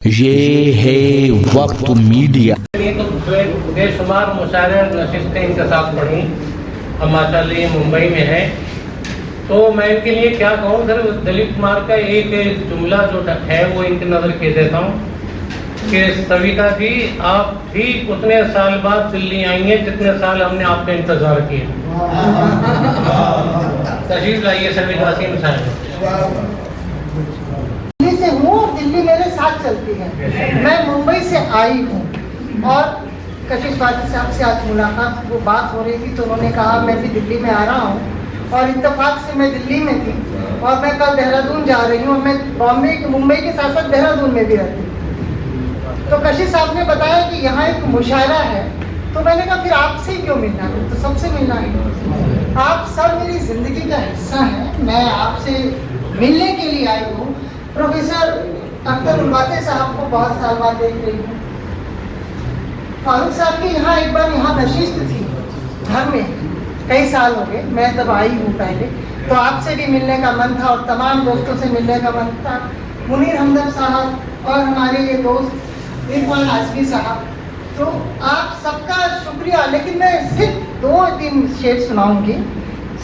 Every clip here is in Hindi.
ये है वक्त मीडिया। तो बेशुमार मुशायरे नशिस्तें इनके साथ पढ़ी। अब माशाअल्लाह ये मुंबई में है, तो मैं इनके लिए क्या कहूँ सर, दिलीप कुमार का एक जुमला जो है वो इनकी नज़र के देता हूँ कि सविता जी आप ठीक उतने साल बाद दिल्ली आएंगे जितने साल हमने आपका इंतजार किया। तशरीफ लाइए सविता सिंह साहब। दिल्ली से हूँ और दिल्ली मेरे साथ चलती है। मैं मुंबई से आई हूँ और कशिश वासी साहब से आज मुलाकात वो बात हो रही थी, तो उन्होंने कहा मैं भी दिल्ली में आ रहा हूँ और इत्तेफाक से मैं दिल्ली में थी और मैं कल देहरादून जा रही हूँ। मैं बॉम्बे मुंबई के साथ साथ देहरादून में भी रहती हूँ। तो कशिश साहब ने बताया कि यहाँ एक मुशायरा है, तो मैंने कहा फिर आपसे ही क्यों मिलना है, तो सबसे मिलना है। आप सब मेरी जिंदगी का हिस्सा है, मैं आपसे मिलने के लिए आई हूँ। प्रोफेसर अख्तर उलवासे साहब को बहुत साल बाद देख रही हूँ। फारूक साहब की यहाँ एक बार यहाँ नशिस्त थी घर में, कई साल हो गए, मैं तब आई हूँ पहले, तो आपसे भी मिलने का मन था और तमाम दोस्तों से मिलने का मन था। मुनीर हमदर्द साहब और हमारे ये दोस्त इरफान आजमी साहब, तो आप सबका शुक्रिया। लेकिन मैं सिर्फ 2-3 शेर सुनाऊंगी,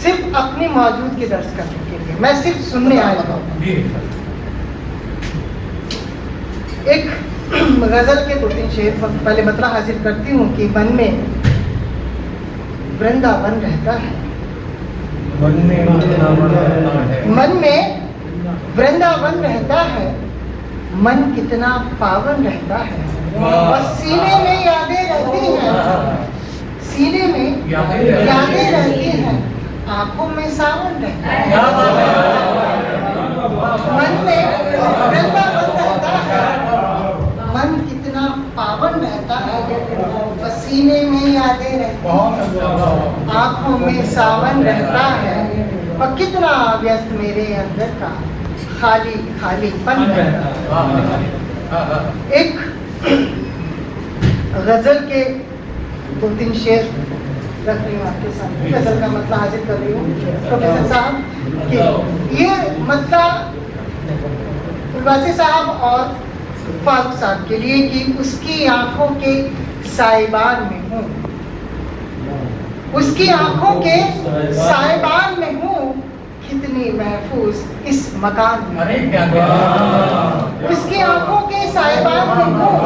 सिर्फ अपनी मौजूदगी दर्ज करने के लिए, मैं सिर्फ सुनने आया हूँ। एक गजल के 2-3 शेर पहले बतला हासिल करती हूँ कि मन में वृंदावन रहता है, मन में वृंदावन रहता है, मन कितना पावन रहता है और सीने में यादें रहती हैं, सीने में यादें रहती हैं, आंखों में सावन रहता है। मन में वृंदावन रहता है, मन कितना पावन रहता है, पसीने में यादें रहती हैं, आंखों में सावन रहता है और कितना व्यस्त मेरे अंदर का खाली खालीपन रहता है। एक गजल के 2-3 शेर रख रही हूँ आपके सामने, गजल का मतलब हाजिर कर रही हूँ प्रोफेसर साहब कि ये मतलब उलवासे साहब और फारूक साहब के लिए कि उसकी आंखों के साइबान में हूँ, उसकी आंखों के साइबान में हूँ, कितनी महफूज इस मकान में, उसकी आंखों के साइबान में हूँ,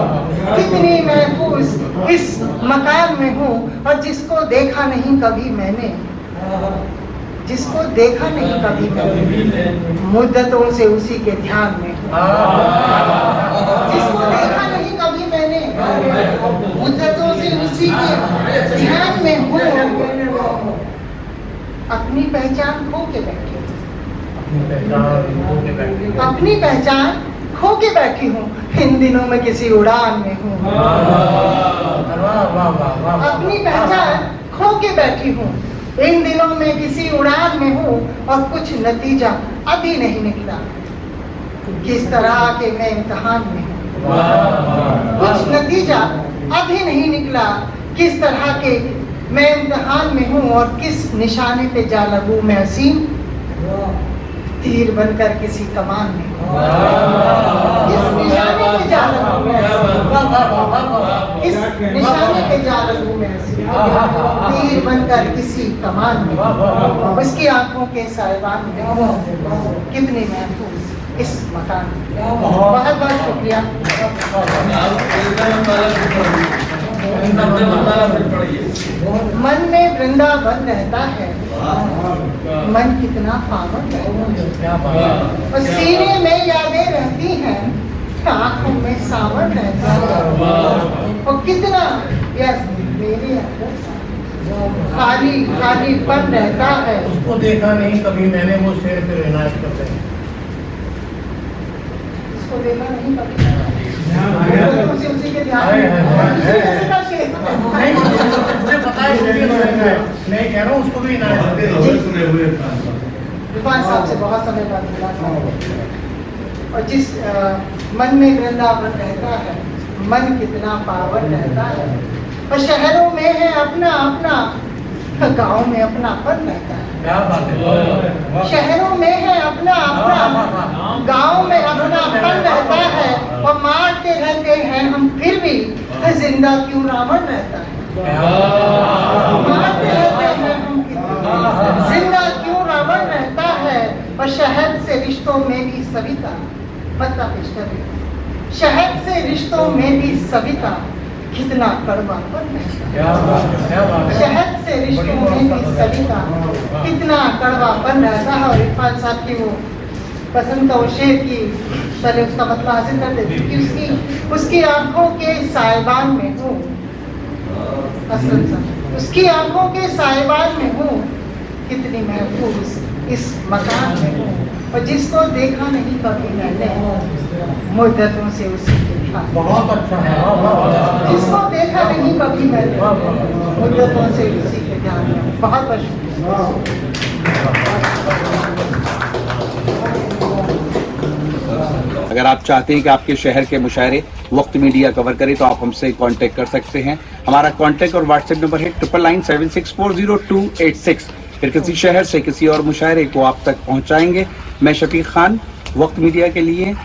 कितनी महफूज इस मकान में हूँ और जिसको देखा नहीं कभी मैंने, जिसको देखा नहीं कभी मैंने, मुद्दतों से उसी के ध्यान में हूँ, जिसको देखा नहीं कभी मैंने, मुद्दतों से उसी के ध्यान में हूँ, अपनी पहचान खो के बैठी हूँ, अपनी पहचान खो के बैठी हूँ, इन दिनों में किसी उड़ान में हूँ, अपनी पहचान खो के बैठी हूँ, इन दिनों में किसी उड़ान में हूँ और कुछ नतीजा अभी नहीं निकला, किस तरह के मैं इम्तिहान में हूँ, कुछ नतीजा अभी नहीं निकला, किस तरह के मैं इम्तिहान में हूँ और किस निशाने पे जा लगूं मैं असीम, तीर बनकर किसी कमान में हूँ, किस निशाने पे जा लगूं मैं असीम, किस निशाने पे जा लगूं मैं असीम, तीर बनकर किसी कमान में हूँ, उसकी आंखों के साइबान में हूँ, कितनी महफूज इस मकान में। बहुत बहुत शुक्रिया। मन में वृंदावन रहता है, मन कितना पावन रहता है और सीने में यादें रहती हैं, आंखों में सावन रहता है और कितना व्यस्त मेरे अंदर खाली खालीपन रहता है। उसको देखा नहीं कभी मैंने, वो शेर पे इनायत करते हैं, उसको देखा नहीं कभी उसी के ध्यान मुझे पता है, मैं कह रहा हूँ उसको भी इनायत इरफान साहब से बहुत समय बाद मिला था और जिस मन में वृंदावन रहता है, मन कितना पावन रहता है और शहरों में है अपना अपना गांव में अपनापन रहता है। क्या बात है। शहरों में है अपना अपना, गांव में अपनापन रहता है। और मारते रहते हैं हम फिर भी, जिंदा क्यों रावण रहता है। मारते रहते हैं हम फिर भी, जिंदा क्यों रावण रहता है। और शहर से रिश्तों में भी सविता, पता शहर से रिश्तों में भी सविता, कितना कड़वापन रहता है। शहर से रिश्तों में भी सविता, कितना कड़वापन रहता है। और इरफान साहब की वो पसंद का वो शेर की, पहले उसका मतलब हासिल कर देती कि उसकी आंखों के साइबान में हूँ, असलन साहब उसकी आंखों के साइबान में हूँ, कितनी महफूज इस मकान में हूँ। और जिसको देखा नहीं कभी मैंने, मुद्दतों से उसी के ध्यान। बहुत अच्छा है। जिसको देखा नहीं कभी मैंने, मुद्दतों से उसी के ध्यान में। बहुत बहुत शुक्रिया। अगर आप चाहते हैं कि आपके शहर के मुशायरे वक्त मीडिया कवर करे तो आप हमसे कांटेक्ट कर सकते हैं। हमारा कांटेक्ट और व्हाट्सएप नंबर है 9997640286। फिर किसी शहर से किसी और मुशायरे को आप तक पहुंचाएंगे। मैं शफीक खान, वक्त मीडिया के लिए